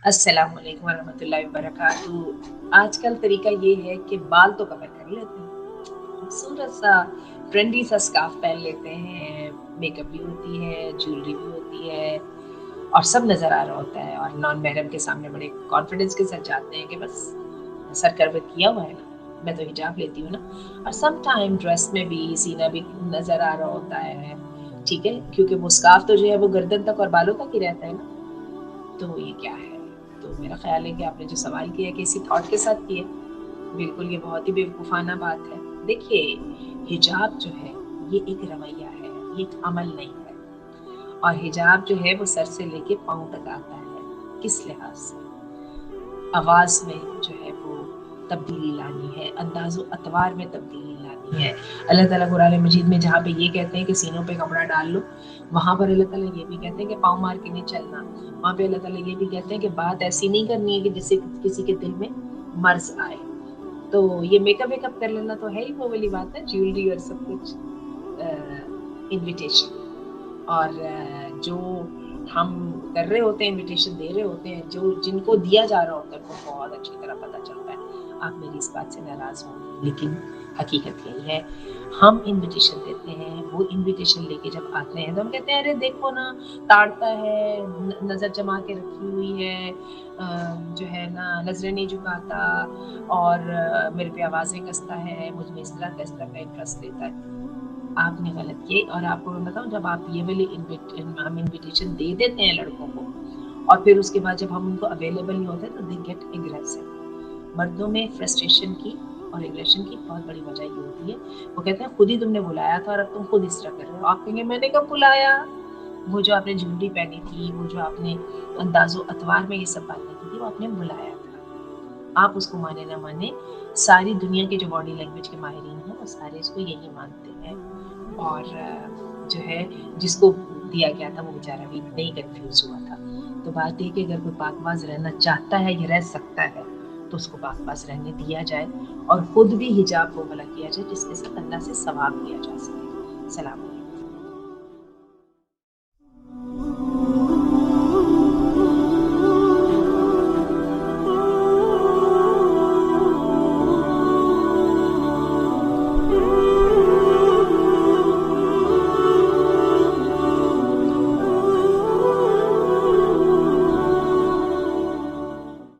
अस्सलाम वालेकुम वरहमतुल्लाहि वबरकातुहू। आजकल तरीका ये है कि बाल तो कवर कर लेते हैं, खूबसूरत सा ट्रेंडी सा स्कार्फ पहन लेते हैं, मेकअप भी होती है, ज्वेलरी भी होती है और सब नज़र आ रहा होता है और नॉन महरम के सामने बड़े कॉन्फिडेंस के साथ जाते हैं कि बस सर कवर किया हुआ है ना, मैं तो हिजाब लेती हूँ ना। और सम टाइम ड्रेस में भी सीना भी नज़र आ रहा होता है, ठीक है? क्योंकि वो स्कार्फ तो जो है वो गर्दन तक और बालों तक ही रहता है ना। तो ये क्या है? तो मेरा ख़्याल है कि आपने जो सवाल किया कि इसी थॉट के साथ किया। बिल्कुल, ये बहुत ही बेवकूफ़ाना बात है। देखिए, हिजाब जो है, ये एक रवैया है, ये एक अमल नहीं है और हिजाब जो है वो सर से लेके पाँव तक आता है। किस लिहाज़ से? आवाज़ में जो है वो तब्दीली लानी है, अंदाज़ो-अतवार में तब्दीली लानी है। अल्लाह ताला कुरान मजीद में जहाँ पे ये कहते हैं कि सीनों पे कपड़ा डाल लो, वहाँ पर अल्लाह ताला ये भी कहते हैं कि पाँव मार के नहीं चलना। वहाँ पे अल्लाह ताला ये भी कहते हैं कि बात ऐसी नहीं करनी है कि जिससे किसी के दिल में मर्ज़ आए। तो ये मेकअप-वेकअप कर लेना तो है ही वो वाली बात है, ज्वेलरी और सब कुछ इन्विटेशन और जो हम कर रहे होते हैं, इन्विटेशन दे रहे होते हैं, जो जिनको दिया जा रहा होता है उनको बहुत अच्छी तरह पता चलता है। आप मेरी इस बात से नाराज़ होंगी, लेकिन हकीकत यही है, हम इन्विटेशन देते हैं, वो इन्विटेशन लेके जब आते हैं तो हम कहते हैं अरे देखो ना, ताड़ता है, नज़र जमा के रखी हुई है, जो है ना नज़रें नहीं झुकाता और मेरे पे आवाज़ें कसता है, मुझ में इस तरह का इंटरेस्ट लेता है। आपने गलत किया और आपको मैं बताऊँ, जब आप ये वाली हम इन्विटेशन दे देते हैं लड़कों को और फिर उसके बाद जब हम उनको अवेलेबल नहीं होते तो दे गेट एग्रेसिव। मर्दों में फ्रस्ट्रेशन की और एग्रेशन की बहुत बड़ी वजह ये होती है, वो कहते हैं खुद ही तुमने बुलाया था और अब तुम खुद इस तरह कर रहे हो। आप कहेंगे मैंने कब बुलाया? वो जो आपने ज्वेलरी पहनी थी, वो जो आपने अंदाज़ो अतवार में ये सब बातें की थी, वो आपने बुलाया था। आप उसको माने ना माने, सारी दुनिया के जो बॉडी लैंग्वेज के माहिरीन हैं वो सारे इसको यही मानते हैं और जो है जिसको दिया गया था वो बेचारा भी इतना ही कन्फ्यूज़ हुआ था। तो बात ये कि अगर कोई पाकबाज़ रहना चाहता है या रह सकता है, तो उसको पाकबाज़ रहने दिया जाए और खुद भी हिजाब वो वाला किया जाए जिसके साथ अल्लाह से सवाब लिया जा सके। सलाम।